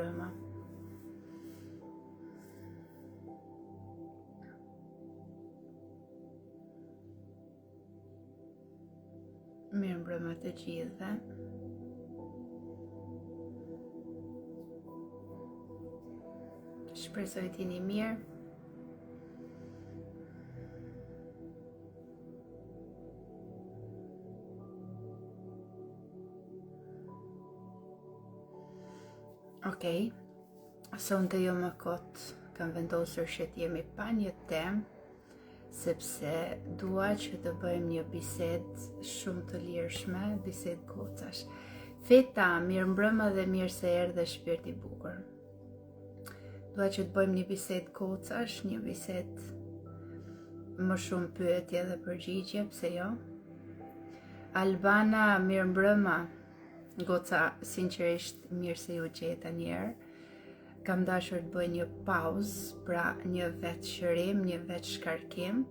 mbrëma. Mirë mbrëma të gjithëve. Shpresoj të jeni mirë. Okej, sonte jo më kot kam vendosur që t'jemi pa një temë, sepse dua që të bëjmë një bisedë shumë të lirshme, bisedë gocash. Feta, mirë mbrëma dhe mirë se erdhe shpirti bukur. Dua që të bëjmë një bisedë gocash, një bisedë më shumë pyetje dhe përgjigje, pse jo? Albana, mirë mbrëma. Goca, sinqerisht mirë se ju gjeta njerë. Kam dashur të bëj një pauzë, pra një vetë shërim, një vetë shkarkim,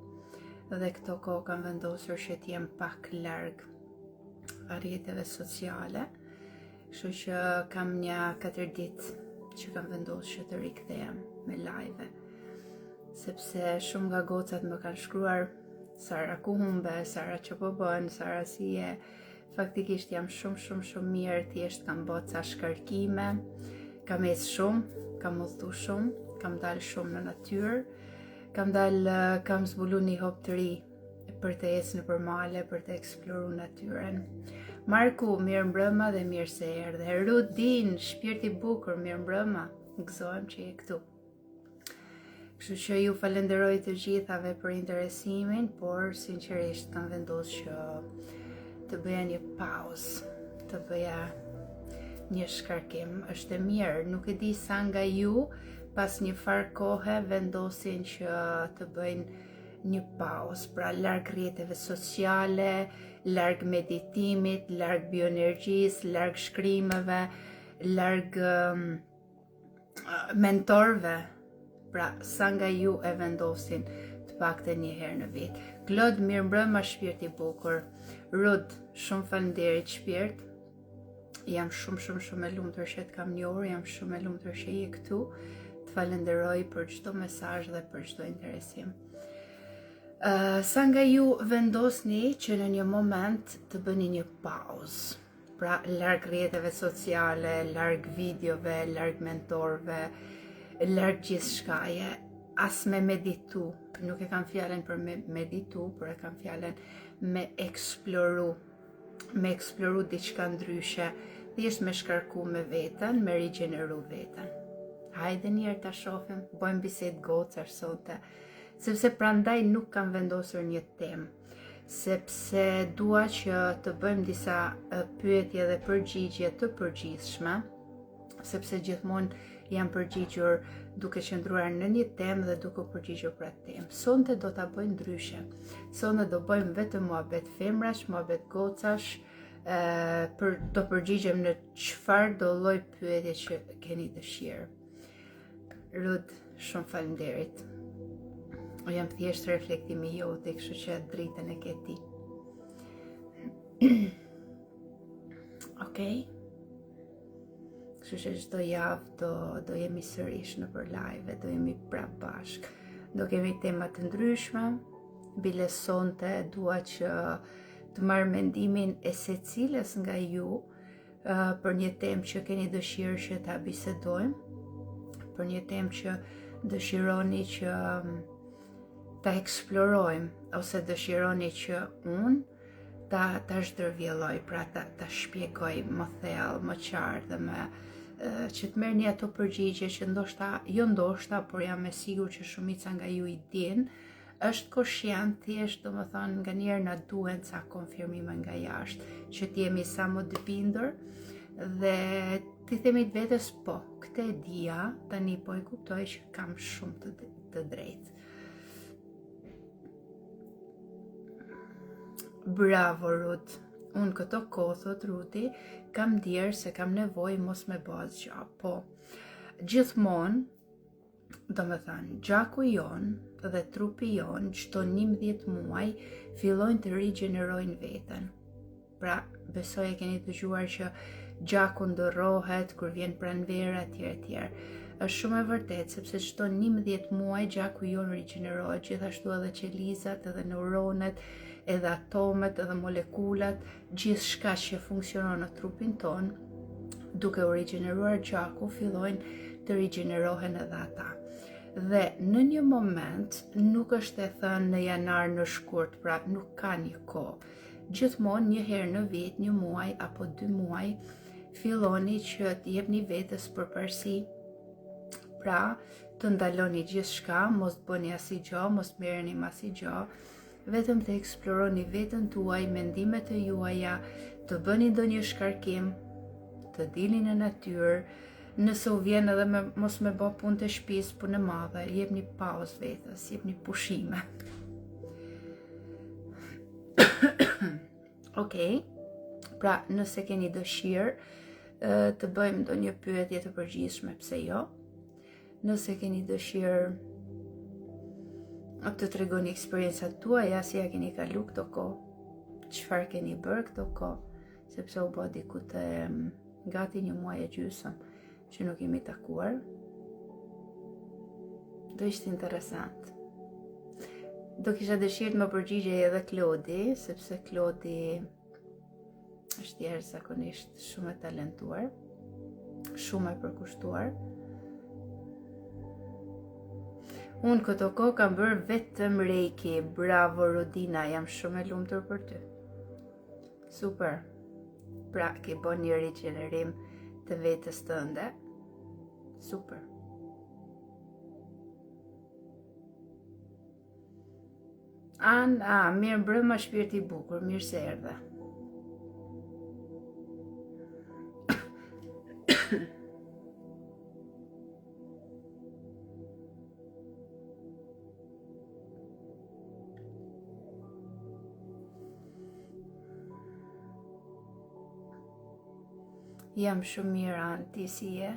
dhe këto kohë kam vendosur që t'jem pak larg rrjeteve sociale, kështu që kam një 4 ditë që kam vendosur që të rikthehem me live, sepse shumë nga gocat më kanë shkruar Sara ku humbe, Sara që po bën, Sara si je. Faktikisht jam shumë mirë, thjesht kam bërë ca shkarkime, kam ecë shumë, kam udhëtu shumë, kam dalë shumë në natyrë, kam zbulu një hop të ri për të ecë nëpër male, për të eksploru natyren. Marku, mirë mbrëma dhe mirë se erdhe. Rudin, shpirti bukur, mirë mbrëma, gëzohem që je këtu. Kështu që ju falenderoj të gjithave për interesimin, por sinqerisht kam vendosur që të bëja një pauzë, të bëja një shkarkim. Është e mirë, nuk e di sa nga ju pas një farë kohe vendosin që të bëjnë një pauzë, pra larg rrjeteve sociale, larg meditimit, larg bioenergjisë, larg shkrimeve, larg mentorëve. Pra sa nga ju e vendosin të pakten një herë në vit. Klod, mirë mbrëma shpirti bukur. Rud, shumë faleminderit shpirt. Jam shumë e lumtur që të kam njohur, jam shumë e lumtur që je këtu. Të falenderoj për çdo mesazh dhe për çdo interesim. Sa nga ju vendosni që në një moment të bëni një pauzë. Pra larg rrjeteve sociale, larg videove, larg mentorëve, larg gjithçkaje, as me meditu. Nuk e kam fjalen për me meditu, por e kam fjalen me eksploru diçka ndryshe, thjesht me shkarku me veten, me rigjeneru veten. Hajde njerë ta shohim, bëjmë bisedë gocash sonte, sepse prandaj nuk kam vendosur një temë, sepse dua që të bëjmë disa pyetje dhe përgjigje të përgjithshme, sepse gjithmonë jam përgjigjur duke qëndruar në një temë dhe duke përgjigjur për atë temë. Sonte do ta bëjmë ndryshe. Sonte do bëjmë vetëm muhabet femrash, muhabet gocash, do përgjigjem në çfarë do lloj pyetje që keni dëshirë. Rud, shumë faleminderit. Jam thjesht reflektimi jote, kështu që dritën e ke ti. Okej? Kështu që çdo javë do jemi sërish në për live, do jemi prapë bashk. Do kemi tema të ndryshme, bile sonte dua që të marr mendimin e secilës nga ju për një temë që keni dëshirë që ta bisedojmë, për një temë që dëshironi që ta eksplorojmë, ose dëshironi që unë ta zhdërvjelloj, pra ta shpjegoj më thellë, më qartë dhe që të merrni ato përgjigje që ndoshta, por jam e sigurt që shumica nga ju i din, është koshient, thjesht domethënë nganjëherë na duhen ca konfirmime nga jashtë, që t'jemi sa më të bindur dhe t'i themi të vetes po, këtë e dija, tani po e kuptoj që kam shumë të drejtë. Bravo Rut, unë këto kohë, thot Ruti, kam djerë se kam nevojë mos me bë asgjë, po gjithmonë, domethënë, gjaku jonë dhe trupi jonë çdo 11 muaj fillojnë të rigjenerojnë veten. Pra, besoj e keni dëgjuar që gjaku ndërrohet, kur vjen pranvera, etj. Është shumë e vërtet, sepse çdo 11 muaj gjaku jon rigjenerohet, gjithashtu edhe qelizat, edhe neuronet, edhe atomet, edhe molekulat, gjithçka që funksionon në trupin ton, duke u rigjeneruar gjaku, fillojnë të rigjenerohen edhe ata. Dhe në një moment, nuk është e thënë në janar në shkurt, pra nuk ka një kohë. Gjithmonë një herë në vit, një muaj apo 2 muaj, filloni që të jepni vetes përparësi. Pra, të ndaloni gjithçka, mos bëni asgjë, mos merreni me asgjë, vetëm të eksploroni veten tuaj, mendimet e juaja, të bëni ndonjë shkarkim, të dilni në natyrë, nëse u vjen edhe mos me bë punë të shtëpisë, punë e madhe, jepni pauzë vetes, jepni pushime. Okej. Pra, nëse keni dëshirë të bëjmë ndonjë pyetje të përgjithshme, pse jo? Nëse keni dëshirë të tregoni eksperiencat tuaja, si ja keni kalu këto kohë, çfarë keni bërë këto kohë, sepse u bë diku te gati 1 muaj e gjysmë që nuk jemi takuar. Do ishte interesant. Do kisha dëshirë të më përgjigjej edhe Klodi, sepse Klodi është jashtëzakonisht shumë e talentuar, shumë e përkushtuar. Unë këto kohë kam bërë vetëm reiki. Bravo Rodina, jam shumë e lumtur për ty. Super. Pra, ke bën një rigjenerim të vetes tënde. Super. Mirë mbrëma shpirti i bukur, mirë se erdhe. Jam shumë mirë, ti si je?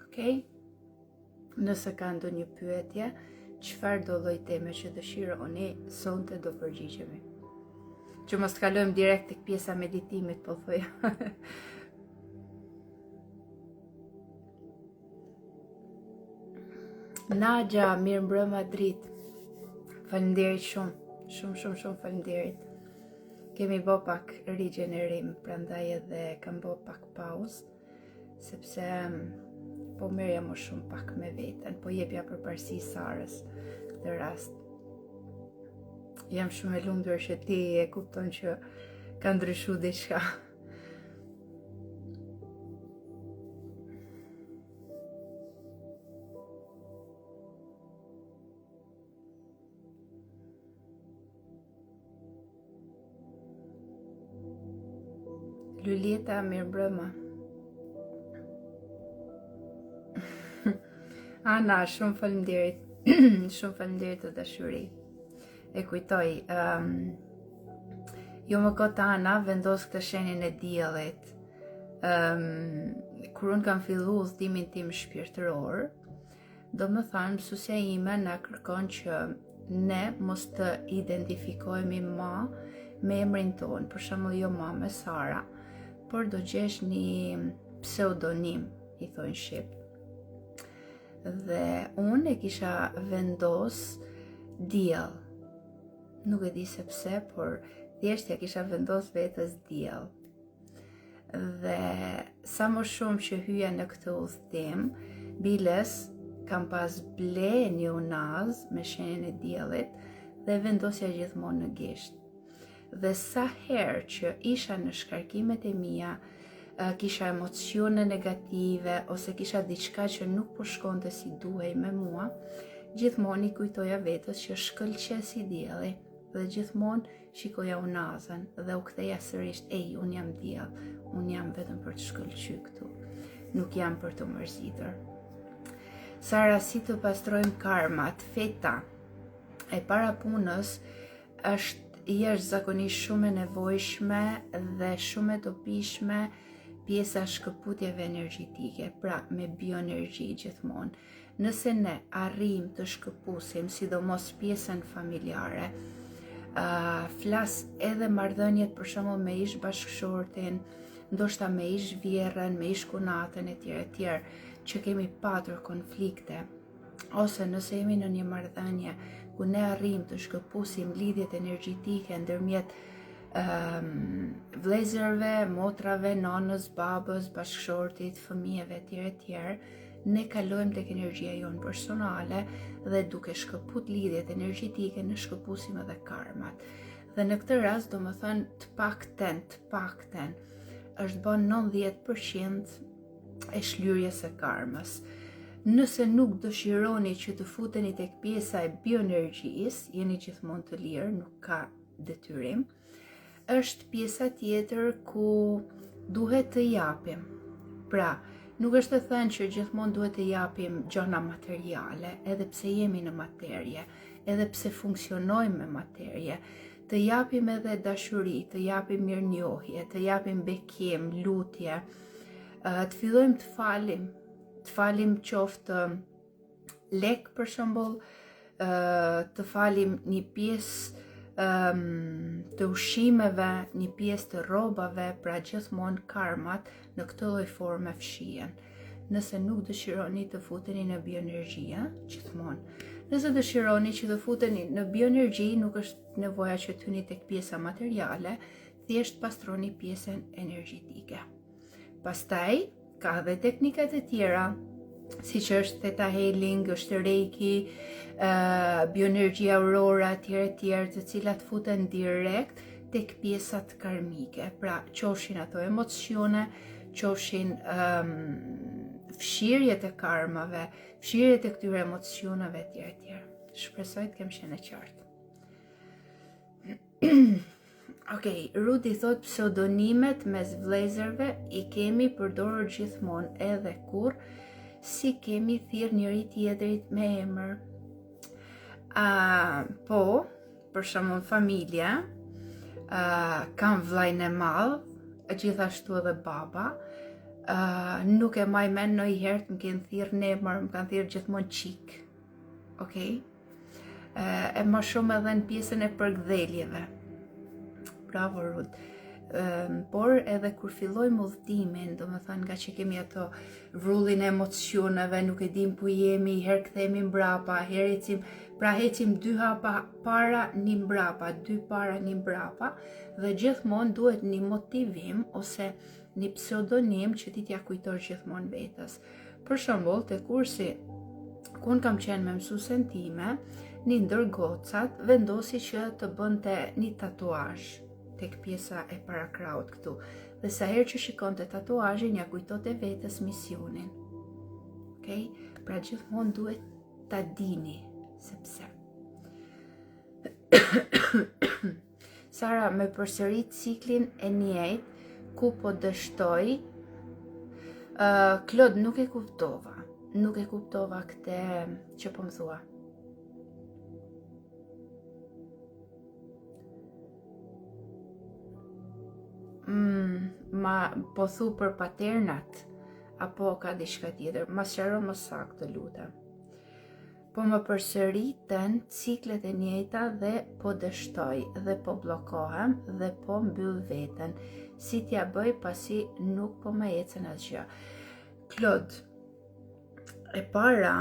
Okej? Nëse ka ndonjë pyetje, çfarë do lloj teme që dëshironi, sonte do përgjigjemi. Që mos të kalojmë direkt tek pjesa meditimit, po thoja. Naja, mirë mbrëma dritë. Faleminderit shumë faleminderit. Kemi bë pak rigjenerim, prandaj edhe kam bë pak pauzë, sepse po merja më shumë pak me veten, po jepja përparësi Sarës këtë rast. Jam shumë e lumtur që ti e kupton që ka ndryshuar diçka. Lulieta, mirë mbrëma. Ana, shumë faleminderit. Shumë faleminderit të dashuri. E kujtoj, jo më kot Ana, vendos këtë shenjën e diellit. Kur unë kam fillu udhëtimin tim shpirtëror, do më thanë, mësuesja ime na kërkon që ne mos të identifikohemi ma me emrin tonë, për shembull jo ma me Sara, por do gjesh një pseudonim, i thonë shqip. Dhe unë e kisha vendos diell. Nuk e di se pse, por thjesht ja kisha vendos vetes diell. Dhe sa më shumë që hyja në këtë udhëtim, biles kam pas ble një unaz me shenjën e diellit dhe vendosja gjithmonë në gisht. Dhe sa herë që isha në shkarkimet e mia, kisha emocione negative ose kisha diçka që nuk po shkonte si duhej me mua, gjithmonë i kujtoja vetes që shkëlqej si dielli dhe gjithmonë shikoja unazën dhe u ktheja sërish, unë jam diell, unë jam vetëm për të shkëlqyer këtu, nuk jam për të mërzitur. Sara, si të pastrojmë karmat? Feta e para punës është jashtëzakonisht shumë e nevojshme dhe shumë e dobishme pjesa shkëputjeve energjitike, pra me bioenergji gjithmonë. Nëse ne arrim të shkëpusim, sidomos pjesën familjare, flas edhe marrëdhëniet për shembull me ish bashkëshortin, ndoshta me ish vjerrën, me ish kunatën e tjerë, që kemi patur konflikte, ose nëse jemi në një marrëdhënie ku ne arrim të shkëpusim lidhjet energjitike ndërmjet vëllezërve, motrave, nonës, babës, bashkëshortit, fëmijëve etj, ne kalojmë tek energjia jonë personale dhe duke shkëput lidhjet energjitike ne shkëpusim edhe karmat. Dhe në këtë rast do më thënë të pakten është bën 90% e shlyrjes së karmës. Nëse nuk dëshironi që të futeni tek pjesa e bioenergjisë, jeni gjithmonë të lirë, nuk ka detyrim. Është pjesa tjetër ku duhet të japim. Pra, nuk është të thënë që gjithmonë duhet të japim gjëra materiale, edhe pse jemi në materje, edhe pse funksionojmë me materje, të japim edhe dashuri, të japim mirënjohje, të japim bekim, lutje, të fillojmë të falim qoftë lek për shembull, të falim një pjesë të ushqimeve, një pjesë të rrobave, pra gjithmonë karmat në këtë lloj forme fshihen. Nëse nuk dëshironi të futeni në bioenergjia, gjithmonë. Nëse dëshironi që të futeni në bioenergji, nuk është nevoja që të hyni tek pjesa materiale, thjesht pastroni pjesën energjitike. Pastaj ka dhe teknikat e tjera, si që është theta healing, është reiki, bioenergjia aurora, tjerë, të cilat futen direkt tek pjesat karmike. Pra, qofshin ato emocione, qofshin fshirjet e karmave, fshirjet e këtyre emocioneve, tjerë. Shpresoj të kem qenë e qartë. Okej, Rudi thot pseudonimet mes vëllezërve i kemi përdorur gjithmonë edhe kur si kemi thirr njëri tjetrit me emër. Po, për shembull familja, kam vllajën e madh, gjithashtu edhe baba, nuk e maj mend ndonjëherë të më kenë thirr në emër, më kanë thirr gjithmonë qik. Okej? E më shumë edhe në pjesën e përgdheljeve. Bravo, Rud. Por edhe kur fillojmë udhëtimin, do më thënë nga që kemi ato vrullin e emocioneve, nuk e dim ku jemi, herë kthehemi mbrapa, herë ecim, pra hecim 2 hapa para, 1 mbrapa, 2 para, 1 mbrapa, dhe gjithmonë duhet një motivim ose një pseudonim që ti t'ja kujtosh gjithmonë vetës. Për shembull, te kursi ku unë kam qenë me mësuesen time, një ndër gocat vendosi që të bënte një tatuazh tek pjesa e parakraut këtu. Dhe sa herë që shikonte tatuazhin, ja kujtonte vetes misionin. Okej? Pra gjithmonë duhet ta dini sepse. Sara, me përsërit ciklin e njëjtë ku po dështoj. Klod, nuk e kuptova. Nuk e kuptova këtë që po më thua. Ma po thu për paternat, apo ka diçka tjetër, ma sqaro më saktë, lutem. Po më përsëriten ciklet e njëjta dhe po dështoj, dhe po bllokohem, dhe po mbyll veten. Si t'ja bëj pasi nuk po më ecën asgjë. Klod, e para,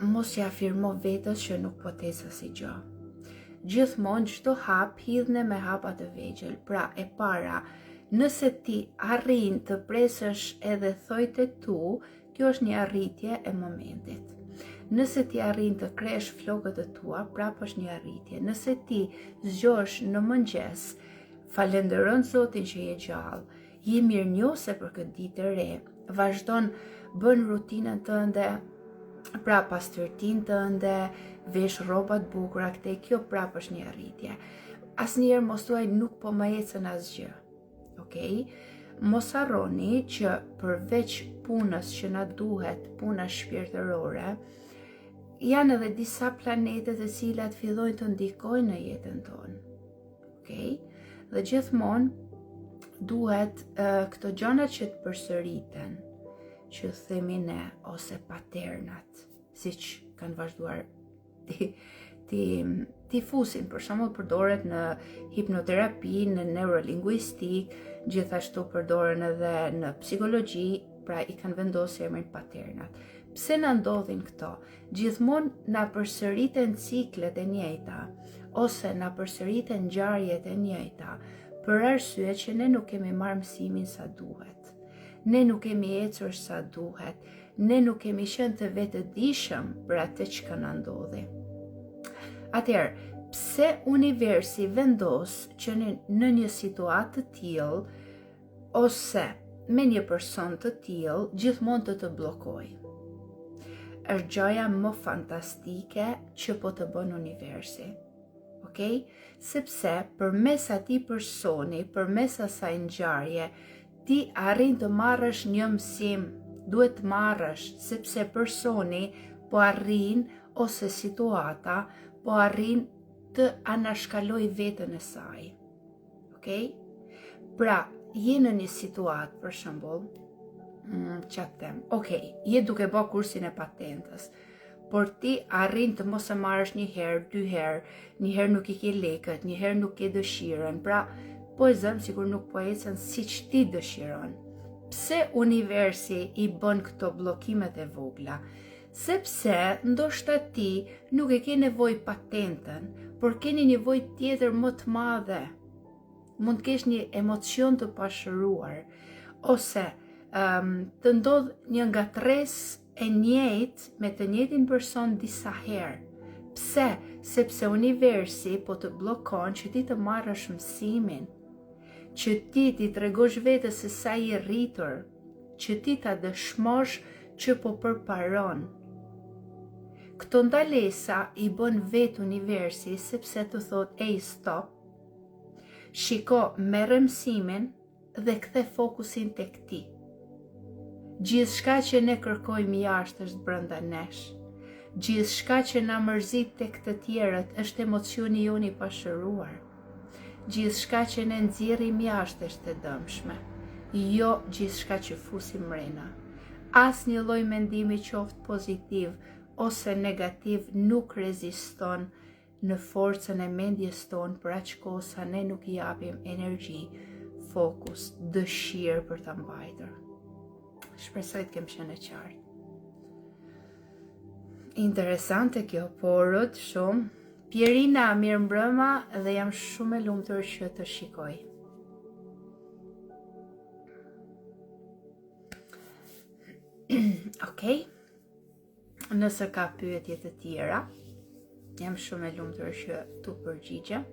mos ja afirmo vetës që nuk po t'ecë asgjë. Gjithmonë çdo hap hidhne me hapa të vegjël. Pra, e para, nëse ti arrin të presësh edhe thojtë tu, kjo është një arritje e momentit. Nëse ti arrin të kresh flokët e tua, prapë është një arritje. Nëse ti zgjohesh në mëngjes, falenderon Zotin që je gjallë, je mirënjohëse për këtë ditë e re, vazhdon bën rutinën tënde, pra pastërtinë tënde, vesh rrobat bukura, kjo prapë është një arritje. Asnjëherë mos thuaj nuk po më ecën asgjë. Okej? mos harroni që përveç punës që na duhet, puna shpirtërore, janë edhe disa planete të cilat fillojnë të ndikojnë në jetën tonë. Okay? Dhe gjithmonë duhet këto gjëra që të përsëriten, që themi ne, ose paternat, siç kanë vazhduar ti fusin, për shembull përdoret në hipnoterapi, në neurolingvistik, gjithashtu përdoren edhe në psikologji, pra i kanë vendosur emrin paternat. Pse na ndodhin këto? Gjithmonë na përsëriten ciklet e njëjta, ose na përsëriten ngjarjet e njëjta, për arsye që ne nuk kemi marrë mësimin sa duhet. Ne nuk kemi ecur sa duhet, ne nuk kemi qenë të vetëdijshëm për atë që na ndodhi. Atëherë, pse universi vendos që në një situatë të tillë ose me një person të tillë gjithmonë të bllokoj? Është gjëja më fantastike që po të bën universi. Okay? Sepse përmes atij personi, përmes asaj ngjarje, ti arrin të marrësh një mësim, duhet të marrësh, sepse personi po arrin, ose situata po arrin të anashkaloj veten e saj. Okay? Pra, je në një situatë, për shembull, çfarë them? Okay, je duke bë kursin e patentës, por ti arrin të mos e marrësh një herë, 2 herë, një herë nuk i ke lekët, një herë nuk ke dëshirën, pra po e zëm sikur nuk po ecën siç ti dëshiron. Pse universi i bën këto bllokimet e vogla? Sepse ndoshta ti nuk e ke nevojë patentën, por ke një nevojë tjetër më të madhe. Mund të kesh një emocion të pashëruar, ose të ndodh një ngatresë e njëjtë me të njëjtin person disa herë. Pse? Sepse universi po të bllokon që ti të marrësh mësimin, që ti tregosh vetes se sa je rritur, që ti ta dëshmosh që po përparon. Këto ndalesa i bën vetë universi sepse të thot, ej, stop, shiko, merre mësimin dhe kthe fokusin tek ti. Gjithçka që ne kërkojmë jashtë është brenda nesh. Gjithçka që na mërzit tek të tjerët është emocioni jon i pashëruar. Gjithçka që ne nxjerrim jashtë është e dëmshme. Jo gjithçka që fusim mrena. Asnjë lloj mendimi qoftë pozitiv ose negativ nuk reziston në forcën e mendjes tonë për aq kohë sa ne nuk i japim energji, fokus, dëshirë për ta mbajtur. Shpresoj të kem qenë e qartë. Interesante kjo, porut shumë. Pierina, mirë mbrëma dhe jam shumë e lumtur që të shikoj. Okej. Nëse ka pyetje të tjera, jam shumë e lumtur që t'u përgjigjem.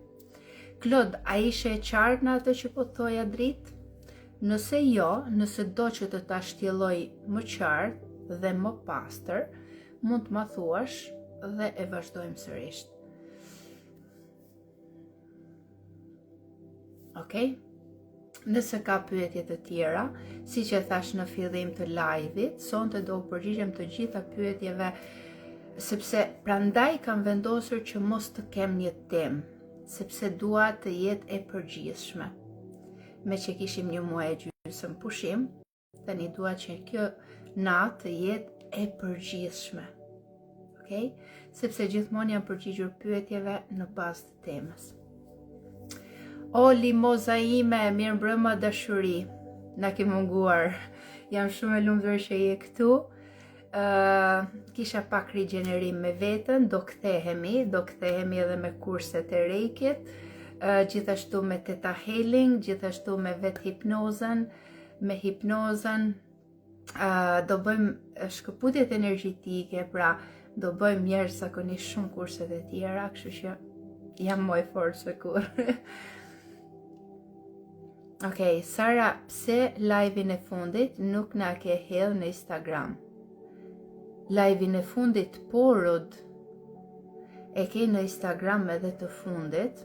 Klod, a ishe e qartë në atë që po thoja dritë? Nëse jo, nëse do që të ta shtjelloj më qartë dhe më pastër, mund të ma thuash dhe e vazhdojmë sërish. Okej? Nëse ka pyetje të tjera, si që thash në fillim të live-it, sonte do u përgjigjem të gjitha pyetjeve, sepse prandaj kam vendosur që mos të kem një temë, sepse dua të jetë e përgjithshme. Me që kishim një muaj e gjysmë pushim, tani dua që kjo natë të jetë e përgjithshme. Okay? Sepse gjithmonë jam përgjigjur pyetjeve në bazë të temës. O, limoza ime, mirë mbrëma dashuri, na ke munguar, jam shumë e lumtur që je këtu, kisha pak rigjenerim me vetën, do kthehemi edhe me kurset e reikit, gjithashtu me theta healing, gjithashtu me vetë hipnozën, me hipnozën, do bëjmë shkëputjet energjitike, pra do bëjmë jashtëzakonisht shumë kurset e tjera, kështu që jam më e fortë se kurrë. Okej, Sara, pse live-in e fundit nuk na ke hedhë në Instagram? Live-in e fundit, porud, e ke në Instagram edhe të fundit,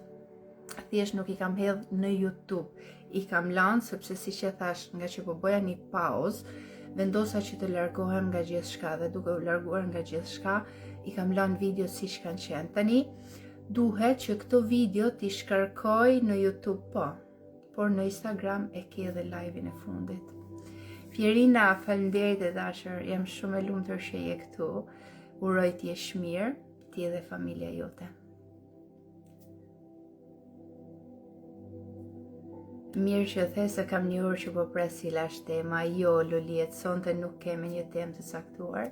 thjesht nuk i kam hedhë në YouTube. i kam lanë, sepse si që thash, nga që po bëja një pauzë, vendosa që të largohem nga gjithçka dhe duke u larguar nga gjithçka, i kam lanë video si që kanë qenë. Tani, duhet që këto video t'i shkarkoj në YouTube po, por në Instagram e ke edhe live-in e fundit. Fjerina, faleminderit e dashur, jam shumë e lumtur që je këtu. Uroj të jesh mirë, ti dhe familja jote. Mirë që the se kam një orë që po pres si lash tema. Jo, Loliet, sonte nuk kemi një temë të caktuar,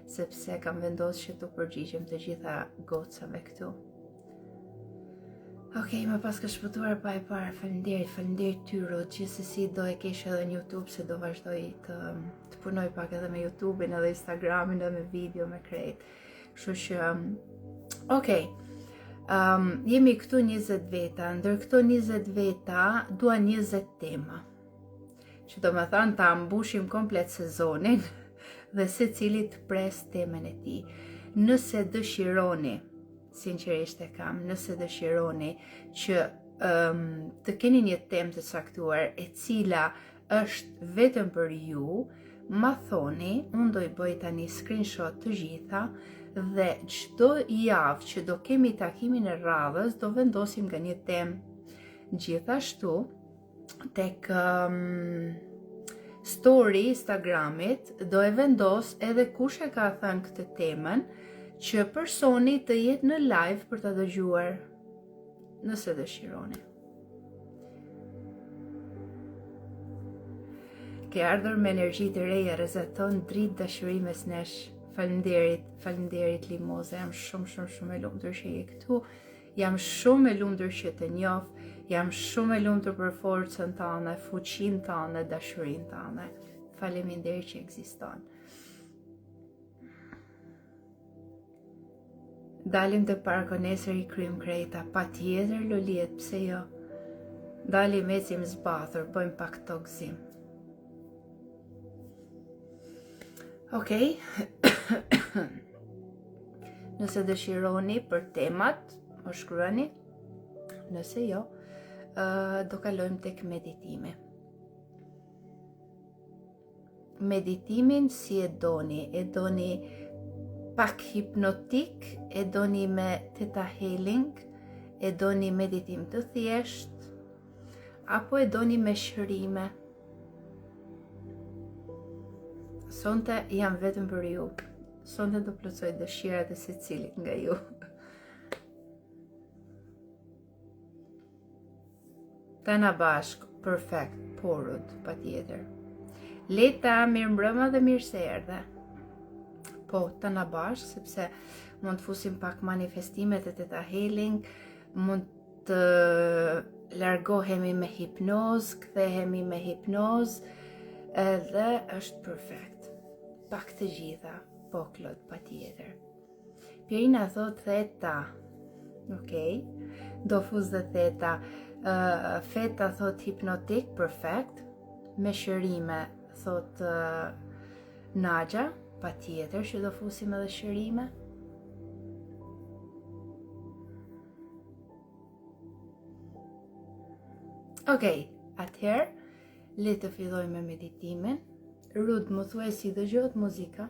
sepse kam vendosur që të përgjigjem të gjitha gocave këtu. Okej, më pas ka shpëtuar pa e parë, faleminderit ty Rod, gjithsesi do e kesh edhe në YouTube, se do vazhdoj të punoj pak edhe me YouTube-in, edhe Instagramin, edhe me video, me krejt. Kështu që, okej, jemi këtu 20 veta, ndër këto 20 veta dua 20 tema, që do me thanë ta mbushim komplet sezonin dhe se cili të pres temen e ti. Nëse dëshironi, sinqerisht e kam, nëse dëshironi që të keni një temë të caktuar e cila është vetëm për ju, ma thoni, unë do i bëj tani screenshot të gjitha dhe çdo javë që do kemi takimin e radhës do vendosim nga një temë. Gjithashtu, tek story Instagramit do e vendos edhe kush e ka thënë këtë temën, që personi të jetë në live për të dëgjuar, nëse dëshironi. Ke ardhur me energji të reja, rrezaton dritë dashuri mes nesh. Faleminderit Limoza, jam shumë e lumtur që je këtu. Jam shumë e lumtur që të njoh, jam shumë e lumtur për forcën tënde, fuqinë tënde, dashurinë tënde. Faleminderit që ekziston. Dalim të parko nesër i kryjm krejta, pa tjetër Loliet, pse jo? Dalim ecim zbathur, bëjmë pak të gëzim. Okej. Nëse dëshironi për temat, më shkruani. Nëse jo, do kalojmë tek meditimi. Meditimin si e doni pak hipnotik, e doni me theta healing, e doni meditim të thjesht, apo e doni me shërime. Sonte jam vetëm për ju. Sonte do plotësoj dëshirat e secilit nga ju. Tana bashk, perfekt, porut, pa tjetër. Leta, mirë mbrëma dhe mirë se erdhe. Po, të na bashkë, sepse mund të fusim pak manifestimet e theta healing, mund të largohemi me hipnoz, kthehemi me hipnoz, edhe është perfekt. Pak të gjitha, po Klod, pa tjetër. Pierina thot theta, okej, do fuz dhe theta. Feta thot hipnotik, perfekt. Me shërime, thot Naja, pa tjetër që do fusim edhe shërime. Okej, atëherë, le të fillojmë me meditimin. Rud, më thuaj si dëgjohet muzika?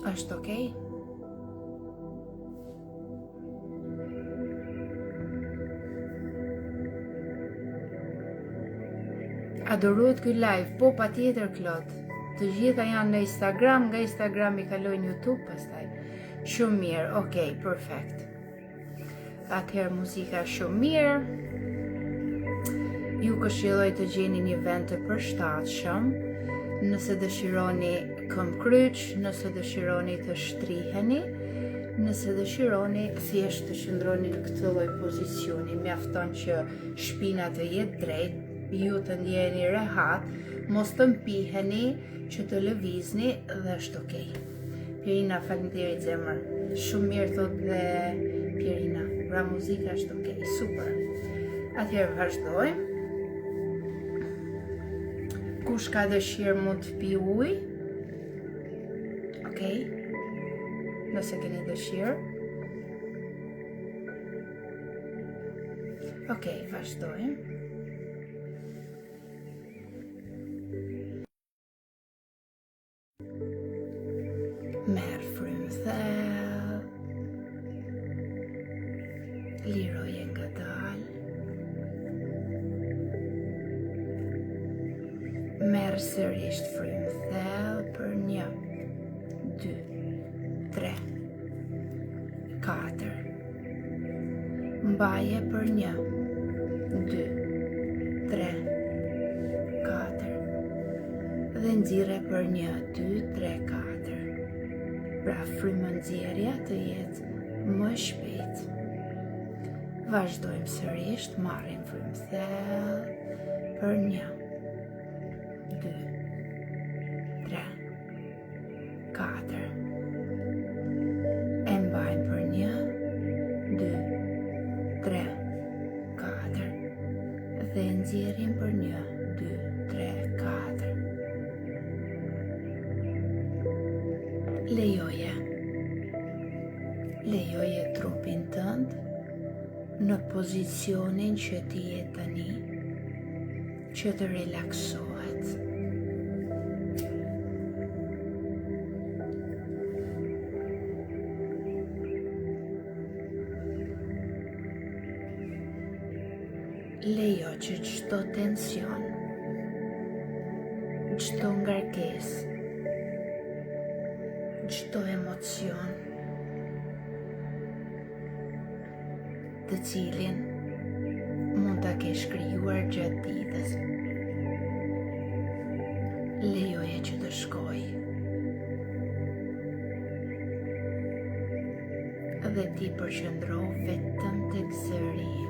Është okej? Adoruat ky live, po pa tjetër Klod. Të gjitha janë në Instagram, nga Instagram i kalojnë YouTube pastaj. Shumë mirë, okej, perfekt. Atëherë muzika shumë mirë. Ju këshilloj të gjeni një vend të përshtatshëm. Nëse dëshironi këmbë kryq, nëse dëshironi të shtriheni, nëse dëshironi thjesht të qëndroni në këtë lloj pozicioni, mjafton që shpina të jetë drejt, ju të ndjeni rehat, mos të mpiheni, që të lëvizni dhe është okej. Pierina, faleminderit zemër. Shumë mirë thot dhe Pierina. Pra muzika është okej, super. Atëherë vazhdojmë. Kush ka dëshirë mund të pi ujë? Okej. Nëse keni dëshirë. Okej, vazhdojmë. Merë frymë thellë, liroje nga dalë, merë sërisht frymë thellë për 1, 2, 3, 4, mbaje për 1, 2, 3, 4, dhe nxirre për 1, 2, 3, 4. Pra frymënxjerrja të jetë më shpejt. Vazhdojmë sërish, marrim frymë thellë për 1, 2, 3, 4. E mbajmë për 1, 2, 3, 4. Dhe nxjerrim për 1, 2, 3, 4. Lejoje trupin tënd në pozicionin që ti je tani, që të relaksohet. Lejo që çdo tension, çdo ngarkesë, çdo emocion të cilin mund ta kesh krijuar gjatë ditës, lejoje që të shkojë dhe ti përqëndro vetëm tek zëri im.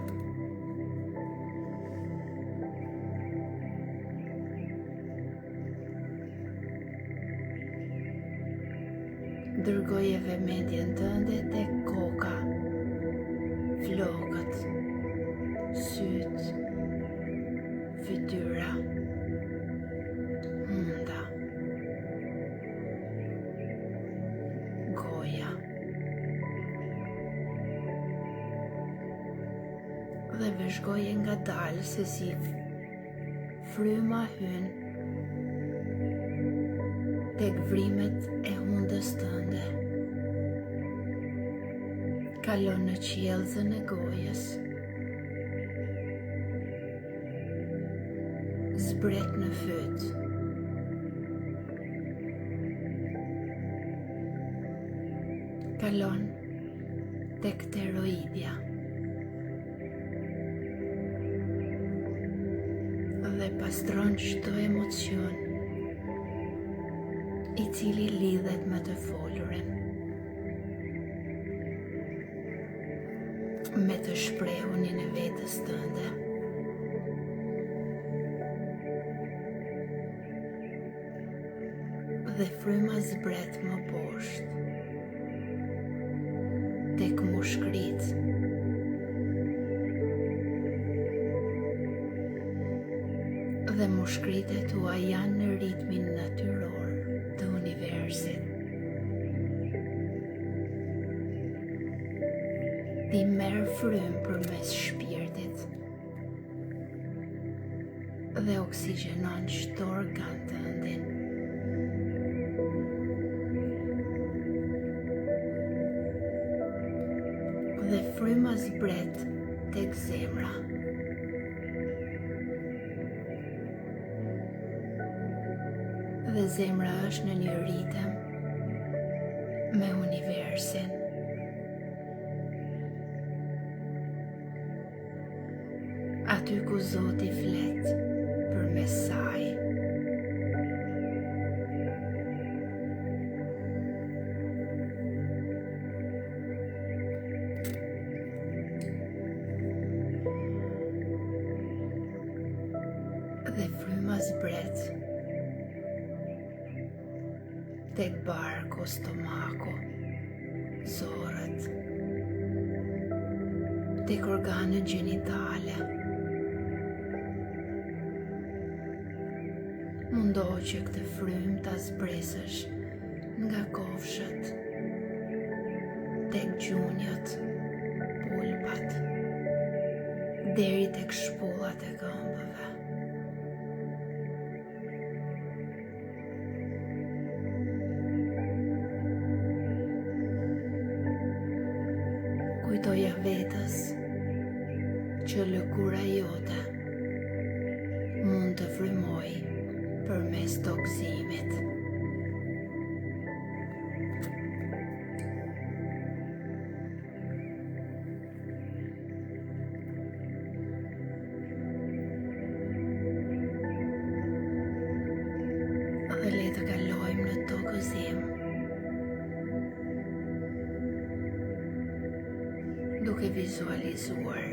Dërgoje vëmendjen tënde tek koka, flokët, syt, fytyra, hunda, goja. Dhe vëzhgoje ngadalë se si fryma hyn tek vrimet e hundës tënde. Kalon në qiellzën e gojës. Zbret në fyt. Kalon tek pteroidja. Dhe pastron çdo emocion i cili lidhet me të folurin, me të shprehunin e vetës tënde. Dhe fryma zbret më poshtë, tek mushkrit. Dhe mushkritë tua janë në ritmin natyror të universit. Ti merr frymë përmes shpirtit dhe oksigjenon çdo organ tëndin. Dhe fryma zbret tek zemra. Dhe zemra është në një ritëm me universin. Aty ku Zoti flet përmes saj. Dhe fryma zbret tek barku, stomaku, zorët, tek organet gjinitale. Mundohu që këtë frymë ta zbresësh nga kofshët, tek gjunjët, pulpat, deri tek shpollat e këmbëve. Kujtoja vetës që lëkura jote mund të frymoj përmes toksimit. Dhe le të kalojmë në tokëzim, duke vizualizuar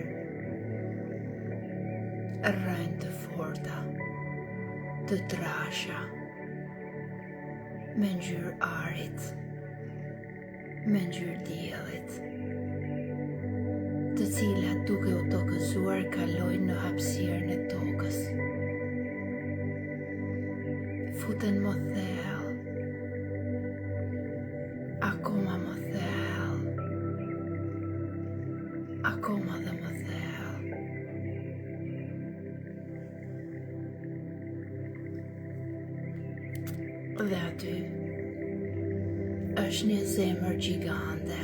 rrënjë të forta, të trasha, me ngjyrë arit, me ngjyrë diellit, të cilat duke u tokëzuar kalojnë në hapësirën e tokës. Futen më thellë, akoma më thellë, akoma dhe më thellë. Dhe aty është një zemër gjigande.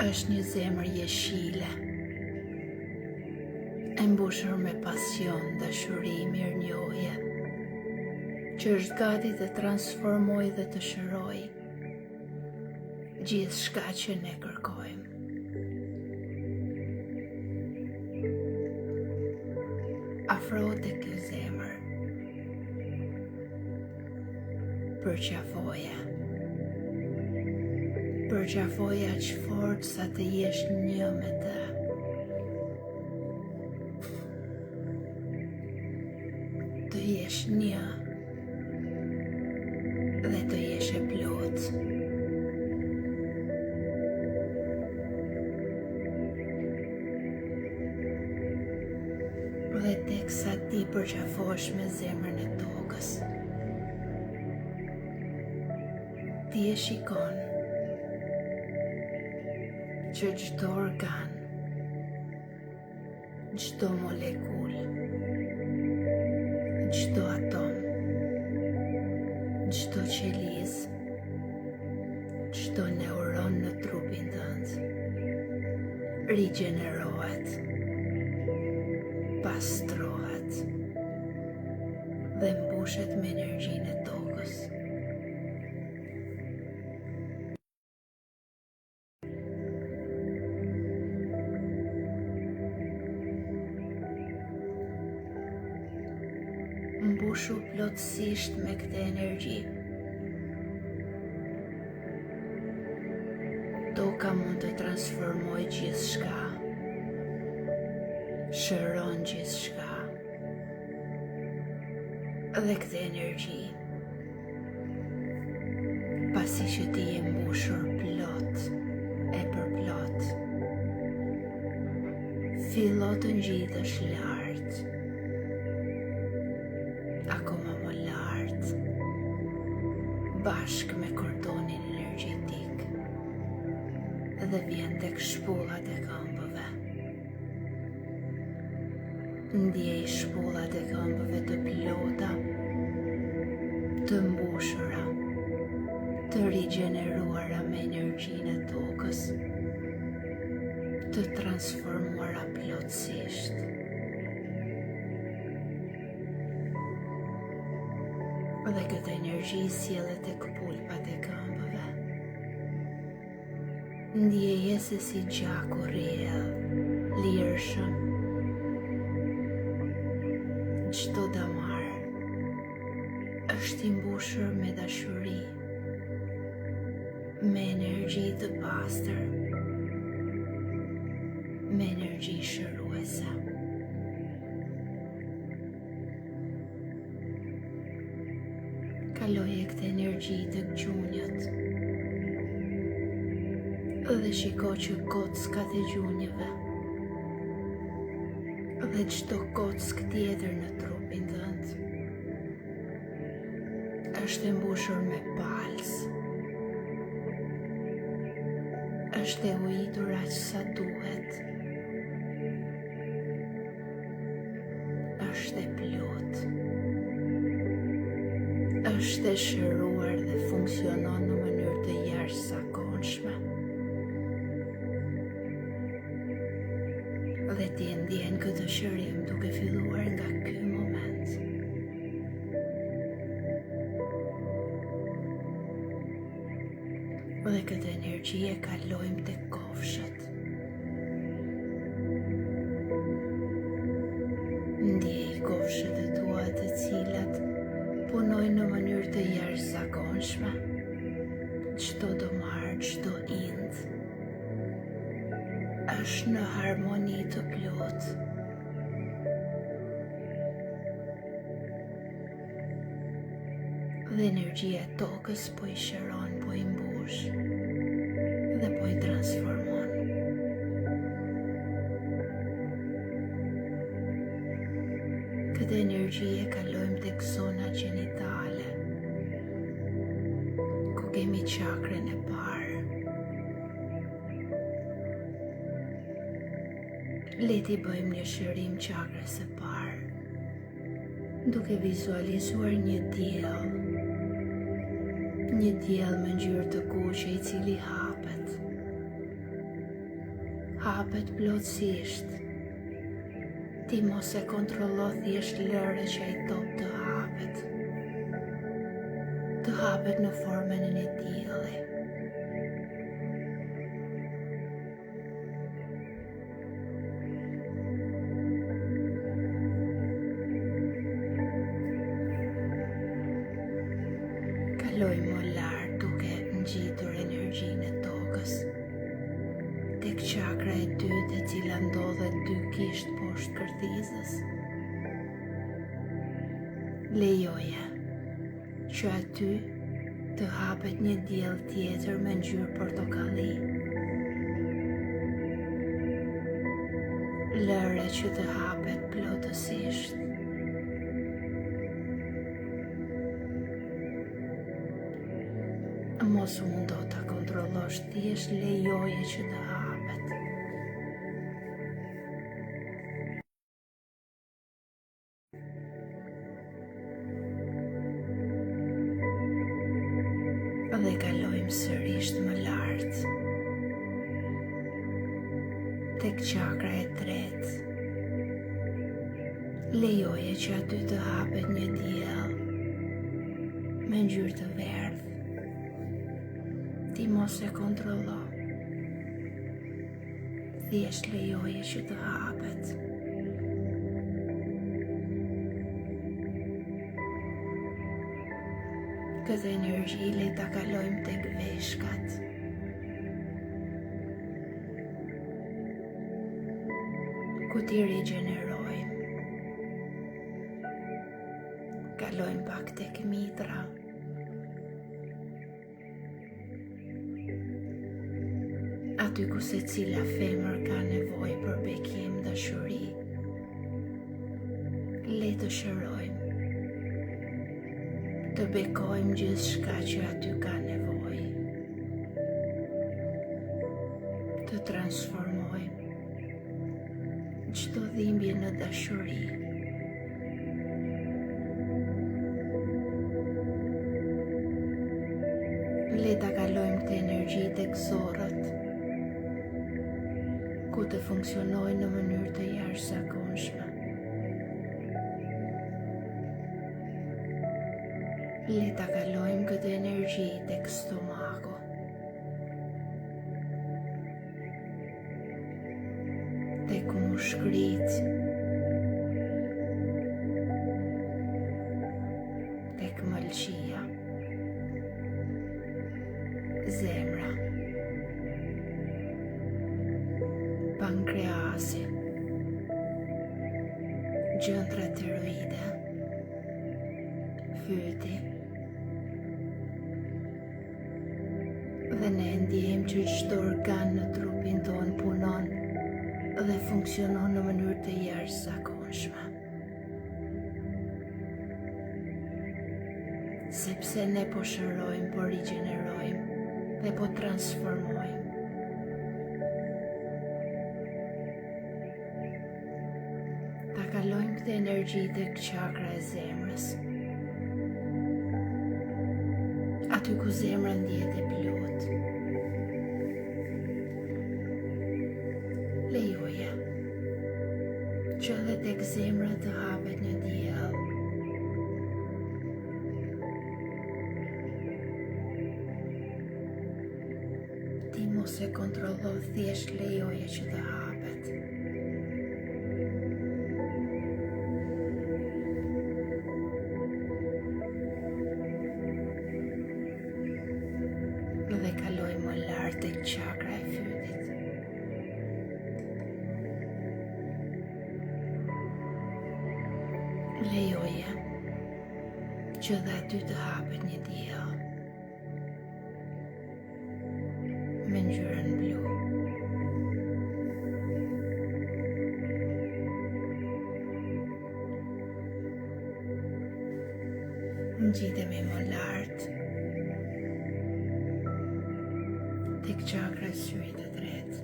Është një zemër jeshile, e mbushur me pasion, dashuri, mirënjohje, që është gati të transformojë dhe të shërojë gjithçka që ne kërkojmë. Afrohu te kjo zemër, përqafoje aq fort sa të jesh një me të. Të jesh një dhe të jesh e plot. Dhe teksa ti përqafohesh me zemrën e tokës, ti e shikon që çdo organ, çdo molekul, çdo atom, çdo qeliz, çdo neuron në trupin tënd rigjenerohet, pastrohet dhe mbushet me energjinë e tokës. Mbushu plotësisht me këtë energji. Toka mund të transformojë gjithçka, shëron gjithçka, dhe këtë energji, pasi që ti je mbushur plot e përplot, fillo të ngjitesh lart, akoma më lart, bashkë me kordonin energjetik, dhe vjen tek shpollat e këmbëve. Ndjej shpollat e këmbëve të plota, të mbushura, të rigjeneruara me energjinë e tokës, të transformuara plotësisht. Dhe këtë energji sjellet tek pulpat e këmbëve. Ndjeje se si gjaku rrjedh, lirshëm, çdo damar është i mbushur me dashuri, me energji të pastër, me energji shëruese. Kaloje këtë energji të gjunjët dhe shiko që kockat e gjunjëve dhe çdo kock tjetër në trupin tënd është e mbushur me palës, është e ujitur aq sa duhet. Është e plot. Është e shëruar dhe funksionon në mënyrë të jashtëzakonshme. Dhe ti e ndjen këtë shërim duke filluar nga ky moment. Dhe këtë energji e kalojmë tek kofshët. Ndjej kofshët e tua të cilat punojnë në mënyrë të jashtëzakonshme. Çdo domar, çdo ind është në harmoni të plot. Dhe energjia e tokës po i shëron, po i mbush dhe po i transformon. Këtë energji e kalojmë tek zona gjinitale, ku kemi çakrën e parë. Le t'i bëjmë një shërim çakrës së parë, duke vizualizuar një diell me ngjyrë të kuqe i cili hapet plotësisht. Ti mos e kontrollo thjesht lëre që ai top të hapet në formën e një dielli. Kalojmë më lart duke ngjitur energjinë e tokës tek çakra e dytë, e cila ndodhet 2 kisht poshtë kërthizës. Lejoje që aty të hapet një diell tjetër me ngjyrë portokalli. Lëre që të hapet plotësisht. Mos u mundo ta kontrollosh, thjesht lejoje që të hapet. Dhe kalojmë sërish më lart tek çakra e tretë. Lejoje që aty të hapet një diell me ngjyrë të verdhë. Ti mos e kontrollo, thjesht lejoje që të hapet. Këtë energji le ta kalojmë tek veshkat. Ku ti rigjenerojmë. Kalojmë pak tek mitra. Aty ku se cila femër ka nevojë për bekim, dashuri, le të shërojmë, të bekojmë gjithçka që aty ka nevojë, të transformojmë çdo dhimbje në dashuri. Le ta kalojmë këtë energji tek zorët, ku të funksionojnë në mënyrë të jashtëzakonshme. Le ta kalojmë këtë energji tek stomaku, tek mushkrit, tek mëlçia, zemra, pankreasi, gjëndra tiroide, fyti. Dhe ne ndjejmë që çdo organ në trupin ton punon dhe funksionon në mënyrë të jashtëzakonshme. Sepse ne po shërojmë, po rigjenerojmë dhe po transformojmë. këtë energji tek çakra e zemrës. Aty ku zemra ndihet e plot. Lejoje që edhe tek zemra të hapet një diell. Ti mos e kontrollo, thjesht lejoje që të hapet. Dhe kaloj më lart tek çakra e fytit. Lejoje që dhe aty të hapet një diell me ngjyrën blu. Ngjitemi më lart tek çakra e syrit të tretë.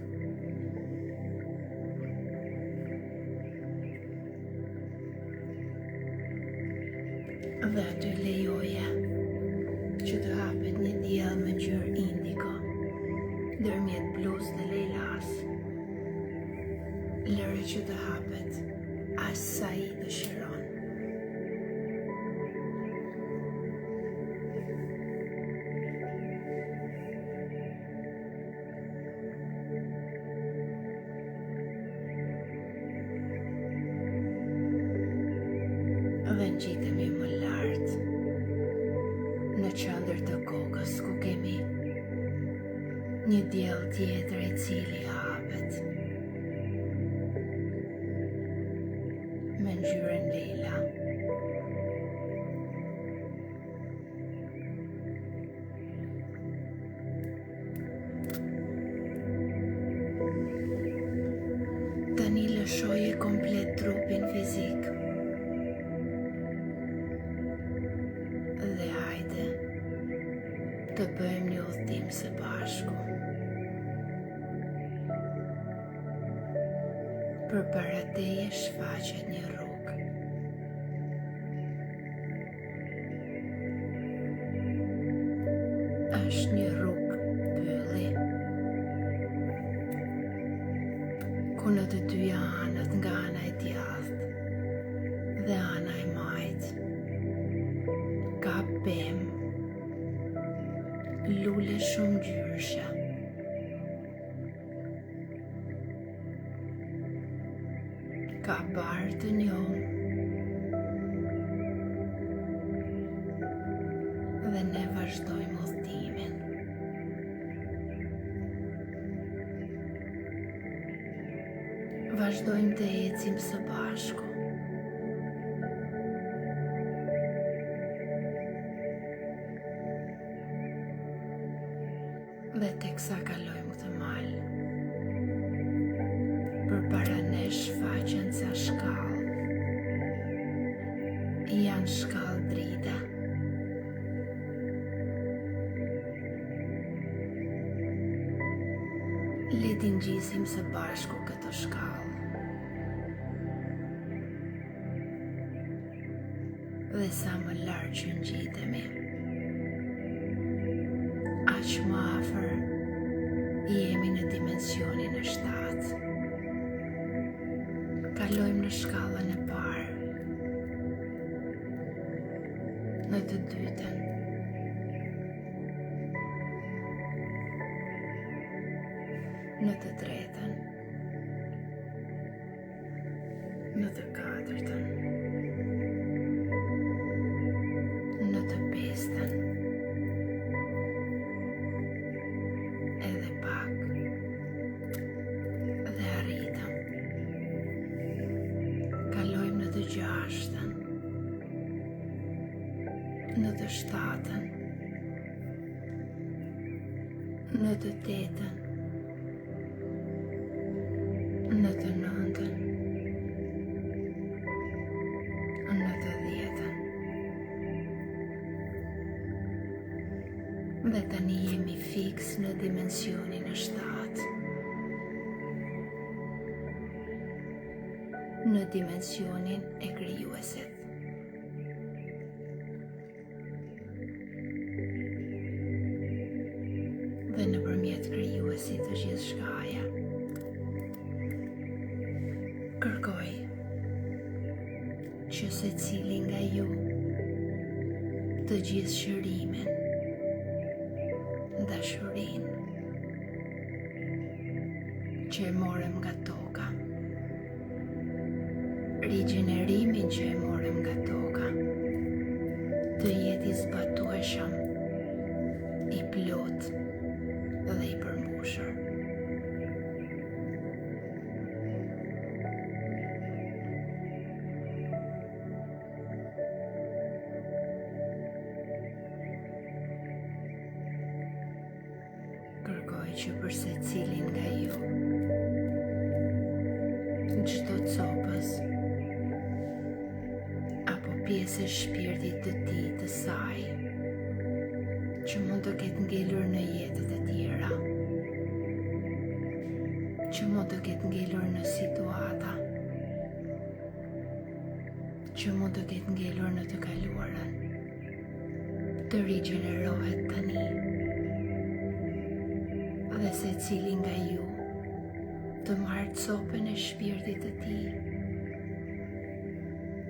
Dhe aty lejoje që të hapet një diell me ngjyrë indigo ndërmjet bluz dhe lejlas. Lëre që të hapet aq sa i dëshiron. Dhe ngjitemi më lart në qendër të kokës ku kemi një diell tjetër i cili hapet me ngjyrën lila. Tani lëshoje komplet trupin fizik. Dhe hajde të bëjmë një udhëtim së bashku. Përpara teje shfaqet një rrugë. Është një rrugë pylli, ku në të dyja anët, nga ana e djathtë dhe ana e majtë, ka pemë, lule shumë ngjyrsha. Ka barë të njohur dhe ne vazhdojmë udhëtimin. Vazhdojmë të ecim së bashku. Dhe teksa kalojmë këtë mal, përpara ne shfaqen ca shkallë. Janë shkallë drita. Le t'i ngjisim së bashku këto shkallë. Dhe sa më lart që ngjitemi, aq më afër jemi në dimensionin e 7. Kalojmë në shkallën e parë, në të dytën, në të tretën, në të katërtën, në të pestën, edhe pak, dhe arritëm. Kalojmë në të gjashtën, në të 7-ën, në të 8-ën, në të 9-ën, në të 10-ën. Dhe tani jemi fiks në dimensionin e 7. në dimensionin e krijuesit. Dhe nëpërmjet krijuesit të gjithçkaja, kërkoj që secili nga ju të gjithë shërimin, dashurinë që e morëm nga toka, rigjenerimin që e morëm nga toka, të jetë i zbatueshëm, i plot dhe i përmbushur. Kërkoj që për secilin nga ju, çdo copës apo pjesë e shpirtit të tij të saj që mund të ketë ngelur në jetët e tjera, që mund të ketë ngelur në situata, që mund të ketë ngelur në të kaluarën, të rigjenerohet tani. Dhe secili nga ju të marrë copën e shpirtit të tij,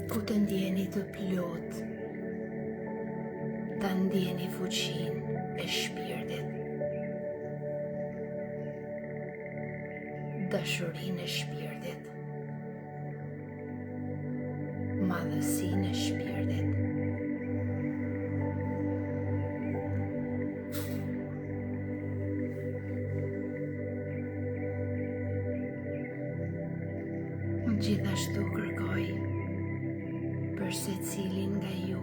ku të ndjeni të plot, ta ndjeni fuqinë e shpirtit, dashurinë e shpirtit, madhësinë e shpirtit. Gjithashtu kërkoj për secilin nga ju,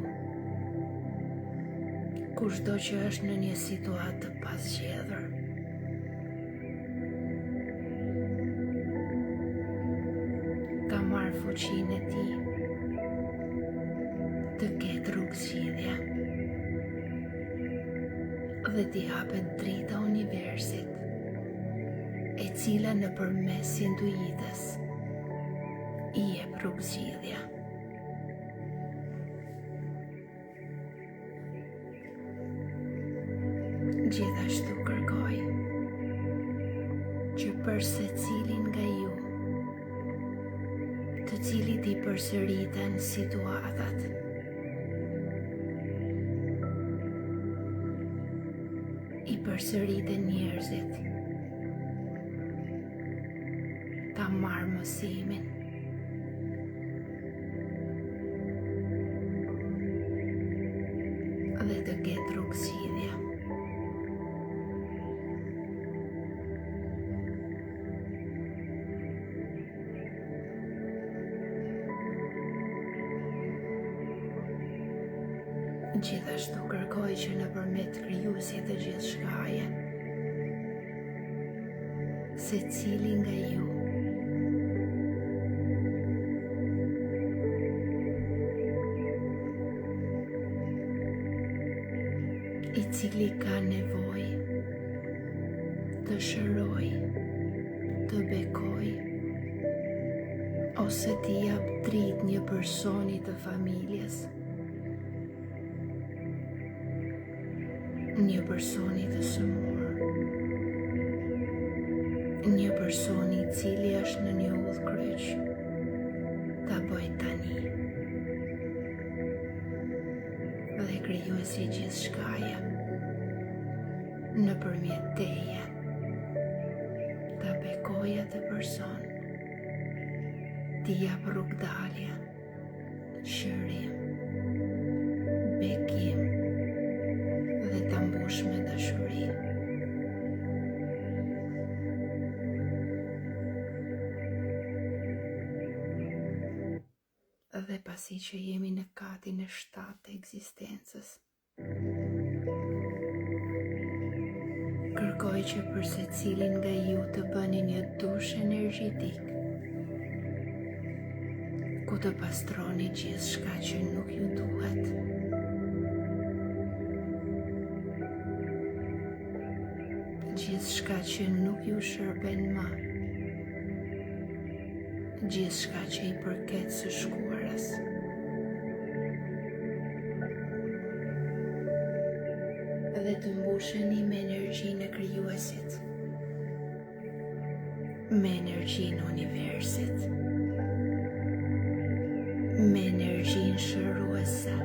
kushdo që është në një situatë të pasgjedhur, ta marrë fuqinë e tij, të ketë rrugëzgjidhje dhe t'i hapet drita universit, e cila nëpërmes intuitës i jep rrugëzgjidhja. Gjithashtu kërkoj që për secilin nga ju, të cilit i përsëriten situatat, i përsëriten njerëzit, ta marrë mësimin, dhe të ketë rrugëzgjidhje. Gjithashtu kërkoj që nëpërmjet krijuesit të gjithçkaje, secili nga ju i cili ka nevojë të shëroj, të bekoj, ose t'i jap dritë një personi të familjes, një personi të sëmurë, një personi i cili është në një udhkryq, ta bëj tani. Dhe krijuesi i gjithçkaje, nëpërmjet teje, ta bekoj atë person, t'i jap rrugdalje, shërim, bekim, dhe ta mbush me dashuri. Dhe pasi që jemi në katin e 7 të ekzistencës, kërkoj që për secilin nga ju të bëni një dush energjetik, ku të pastroni gjithçka që nuk ju duhet. Gjithçka që nuk ju shërben më, gjithçka që i përket së shkuarës. Dhe të mbusheni me energjinë e krijuesit, me energjinë e universit, me energjinë shëruese.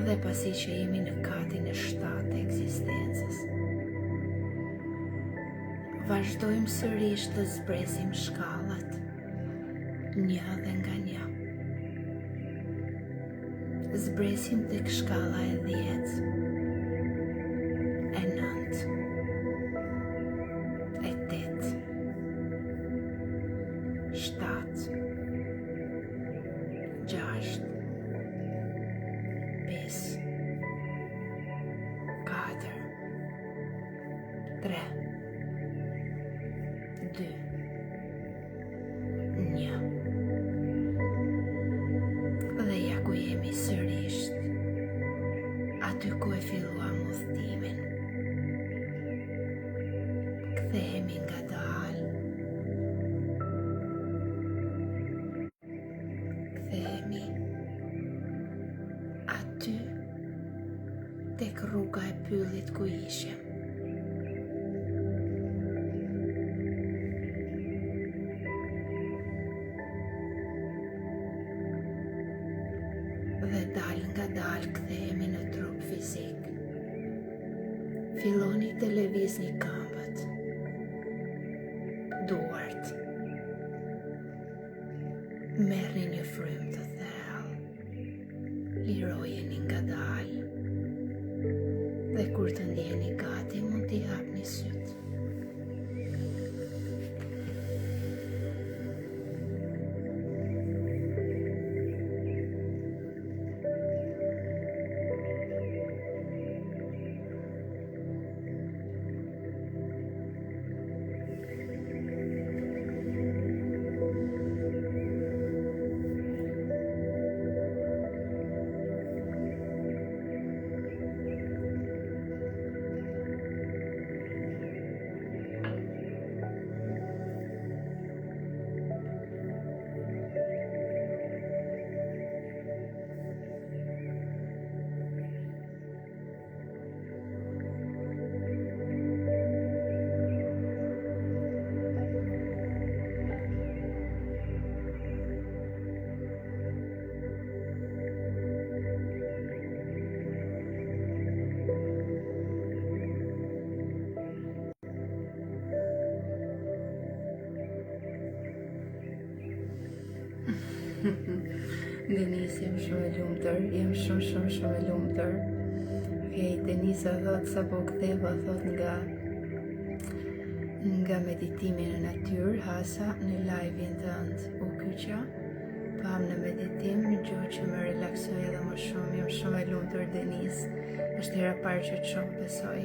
Dhe pasi që jemi në katin e 7 të ekzistencës, vazhdojmë sërish të zbresim shkallat, një dhe nga një. Zbresim tek shkalla e 10, e 9, e 8, 7, 6, 5, 4, 3, 2, 1. Dhe ja ku jemi sërisht, aty ku e filluam udhëtimin. Kthehemi ngadalë. Kthehemi aty tek rruga e pyllit ku ishim. Dhe dal nga dal kthehemi në trup fizik. Filloni të lëvizni këmbët, duart. Merrni një frymë të thellë, lirojeni nga dal. Dhe kur të ndjeni gati, mund t'i hapni sytë. Denise, jam shumë e lumtur, jam shumë e lumtur. Okej, Denisa thot sa po ktheva thot nga meditimi në natyrë, hasa në live-in tënd u kyqa, pam në meditim, në gjuhë që më relaksoj edhe më shumë. Jam shumë e lumtur Denise, është hera parë që të shoh, besoj.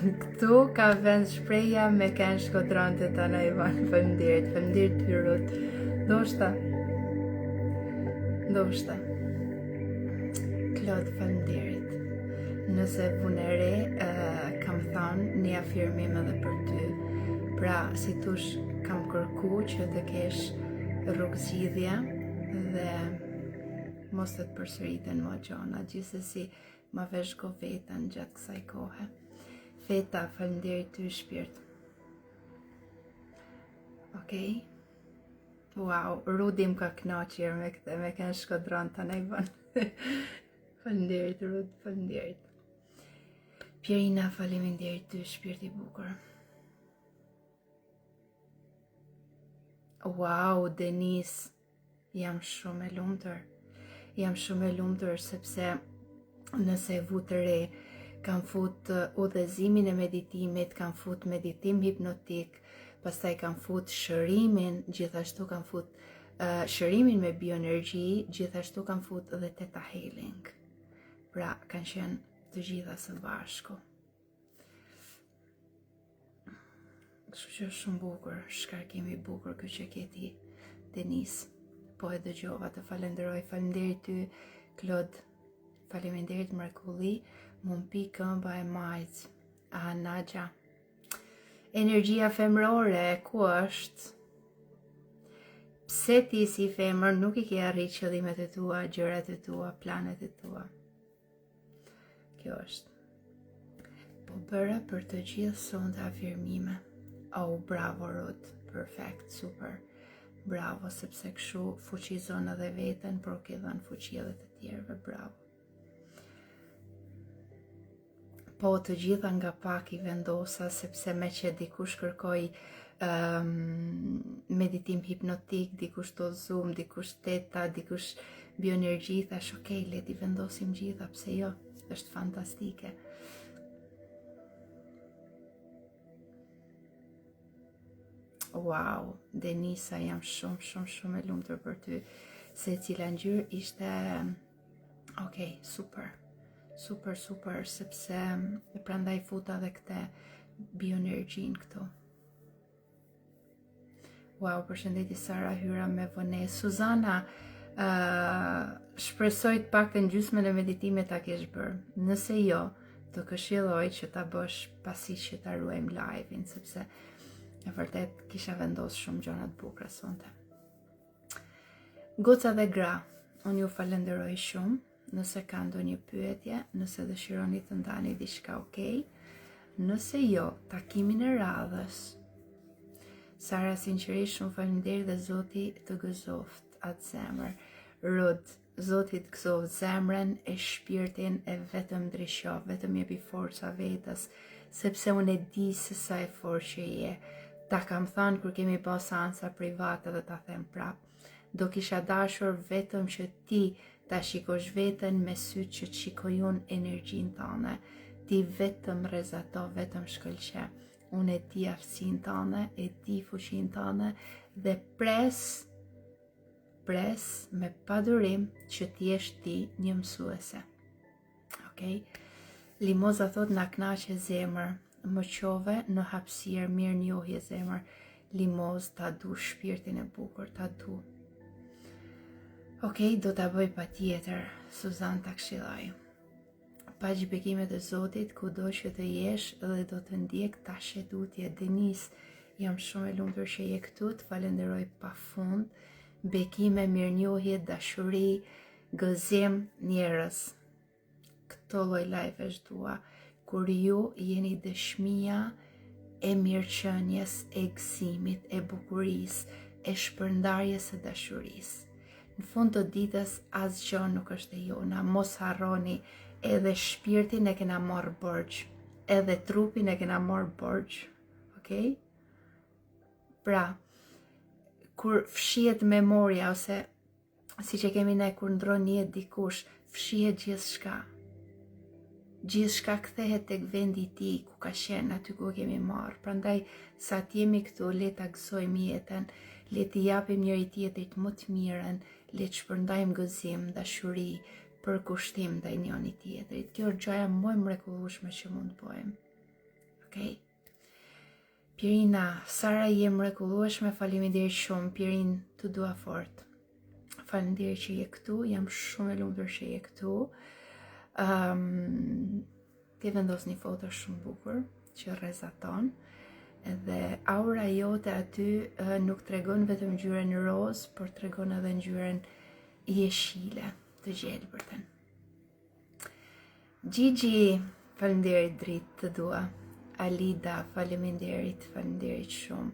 Këtu ka vend shpreja me kanë shkodron të ta na Ivan. Faleminderit ty Rut. Ndoshta. Klod, faleminderit. Nëse vune re, kam thënë një afirmim edhe për ty. Pra, si tush kam kërku që të kesh rrugëzgjidhje dhe mos të përsëriten më gjona, gjithsesi ma vesh vetën gjatë kësaj kohe. Feta, faleminderit ty shpirt. Okej? Wow, Rudim ka knaqër me këtë, me kanë shkodron të nejbën. Faleminderit Rud, faleminderit. Pierina, faleminderit ty shpirt i bukur. Wow, Denis, jam shumë e lumtur. Jam shumë e lumtur sepse nëse e vu të re, kam fut udhëzimin e meditimit, kam fut meditim hipnotik, pastaj kam fut shërimin, gjithashtu kam fut shërimin me bioenergji, gjithashtu kam fut edhe theta healing. Pra, kanë qenë të gjitha së bashku. Kështu që është shumë bukur, shkarkimi bukur kjo që ke ti, Denis. Po e dëgjova, të falenderoj, faleminderit ty, Klod, faleminderit mrekulli, Mund pi këmba e majt. Naja. Energjia femrore, ku është? Pse ti si femër nuk I ke arrit qëllimet e tua, gjërat e tua, planet e tua? Kjo është. Po bëra për të gjithë sonte afirmime. Oh, bravo Ruth, perfect, super. Bravo, sepse kështu fuqizon edhe veten, por ke dhënë fuqi edhe të tjerëve, bravo. Po të gjitha nga pak I vendosa, sepse me që dikush kërkoj meditim hipnotik, dikush to zoom, dikush teta, dikush bioenergji, thash okej, le t'i vendosim gjitha, pse jo, është fantastike. Wow, Denisa, jam shumë e lumtur për ty, se cila ngjyrë ishte, okej, super, sepse prandaj futa dhe këte bioenergjin këtu. Wow, përshëndetje Sara, hyra me vonesë. Suzana, shpresoj të paktën gjysmën e meditimit ta kesh bërë. Nëse jo, të këshilloj që ta bësh pasi që ta ruajmë live-in, sepse e vërtet kisha vendosur shumë gjëra të bukura sonte. Goca dhe gra, unë ju falenderoj shumë. Nëse ka ndonjë pyetje, nëse dëshironi të ndani diçka, okej. Nëse jo, takimin e radhës. Sara, sinqerisht shumë faleminderit dhe Zoti të gëzoft atë zemër. Rud, Zoti të gëzoft zemrën e shpirtin e vetëm ndrysho, vetëm jepi forca vetës, sepse unë e di se sa e fortë që je. Ta kam thënë kur kemi bërë seansa private dhe ta them prap. Do kisha dashur vetëm që ti ta shikosh veten me sytë që të shikojun energjinë tënde. Ti vetëm rrezato, vetëm shkëlqe. Unë e di aftësinë tënde, e di fuqinë tënde dhe pres me padurim që ti jesh ti një mësuese. Okej? Limoza thot na knaqe zemër, më qove në hapësirë, mirë njohje zemër. Limoz, ta du shpirtin e bukur, ta du. Okej, do ta bëj patjetër, Suzan ta këshilloj. Paqë bekimet e Zotit, kudo që të jesh dhe do të ndjek ta shëdutje. Denis, jam shumë e lumtur që je këtu, të falenderoj pafund. Bekime, mirënjohje, dashuri, gëzim, njerëz. Këto lloj live-esh dua, kur ju jeni dëshmia e mirëqenies, e gëzimit, e bukurisë, e shpërndarjes së dashurisë. Në fund të ditës asgjë nuk është e jona, mos harroni. Edhe shpirtin e kena marrë borxh, edhe trupin e kena marrë borxh, okej? Pra, kur fshihet memoria, ose si që kemi ne kur ndron jetë dikush, fshihet gjithçka. Gjithçka kthehet tek vendi I tij ku ka qenë, aty ku kemi marrë. Prandaj sa të jemi këtu, le ta gëzojmë jetën, le t'i japim njëri tjetrit më të mirën, le të shpërndajmë gëzim, dashuri, përkushtim ndaj njëri tjetrit. Kjo është gjëja më e mrekullueshme që mund të bëjmë. Okej? Pirina, Sara je mrekullueshme, faleminderit shumë. Pirin, të dua fort. Faleminderit që je këtu, jam shumë e lumtur që je këtu. Ti vendos një foto shumë bukur që rrezaton. Dhe aura jote aty nuk tregon vetëm ngjyrën roz, por tregon edhe ngjyrën jeshile, të gjelbërtën. Gigi, faleminderit dritë, të dua. Alida, faleminderit shumë.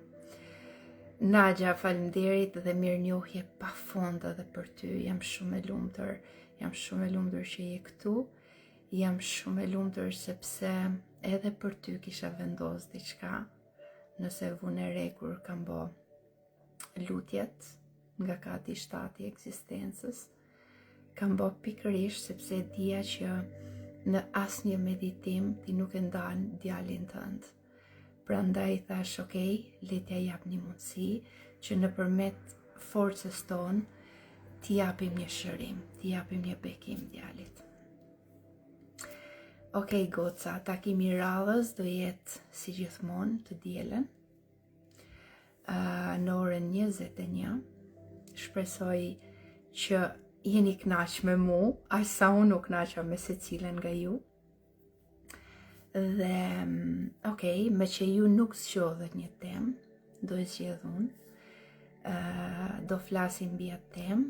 Naja, faleminderit dhe mirënjohje pafund edhe për ty. Jam shumë e lumtur që je këtu. Jam shumë e lumtur sepse edhe për ty kisha vendos diçka. Nëse vune re kur kam bë lutjet nga kati 7 I ekzistencës, kam bë pikërisht sepse dija që në asnjë meditim ti nuk e ndan djalin tënd. Prandaj thash, okej, le t'ja jap një mundësi që nëpërmjet forcës tonë t'i japim një shërim, t'i japim një bekim djalit. Okej, goca, takimi I radhës do jetë si gjithmonë të dielën në orën 21. Shpresoj që jeni kënaq me mu, aq sa unë u kënaqa me secilën nga ju. Dhe, okej, me që ju nuk zgjodhet një temë, do e zgjedh unë, do flasim mbi atë temë.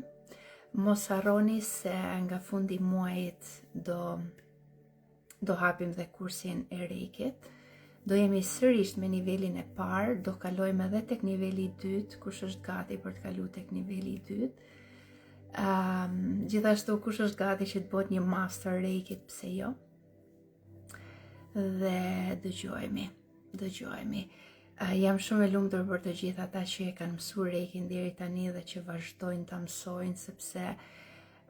Mos harroni se nga fundi muajit do hapim dhe kursin e Reikit. Do jemi sërish me nivelin e parë, do kalojmë edhe tek niveli i dytë, kush është gati për të kaluar tek niveli i dytë. Gjithashtu kush është gati që të bëhet një master Reikit, pse jo? Dhe dëgjojemi. Jam shumë e lumtur për të gjithë ata që e kanë mësuar Reikin deri tani dhe që vazhdojnë ta mësojnë, sepse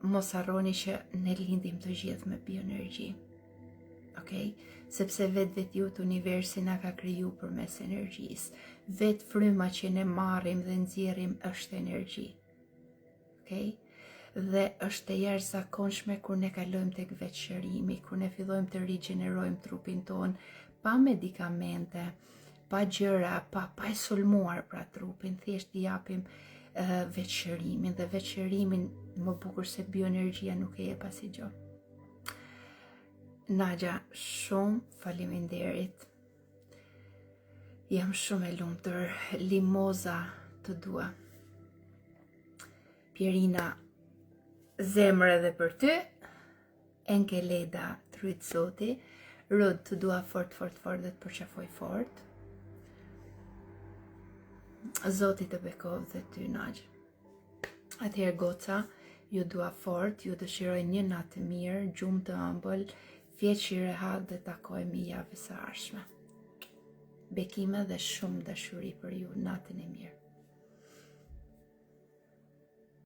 mos harroni që ne lindim të gjithë me bioenergji. Okej? Sepse vetë ju të universi na ka kriju përmes energjisë. Vetë fryma që ne marrim dhe nxjerrim është energji. Okej? Dhe është e jashtëzakonshme kur ne kalojmë tek vetëshërimi, kur ne fillojmë të rigjenerojmë trupin ton pa medikamente, pa gjëra, pa e sulmuar pra trupin, thjesht i japim vetëshërimin, dhe vetëshërimin më bukur se bioenergjia nuk e jep asgjë. Naja, shumë faleminderit. Jam shumë e lumtur. Limoza të dua. Pierina, zemër edhe për ty. Enkeleda, tryt zoti. Rud, të dua fort dhe të përqafoj fort. Zoti të bekov dhe ty, Naj. Atëherë goca, ju dua fort, ju dëshiroj një natë të mirë, gjumë të ëmbël, fjetë që i rehat dhe takojmë javës së ardhshme. Bekime dhe shumë dashuri për ju, natën e mirë.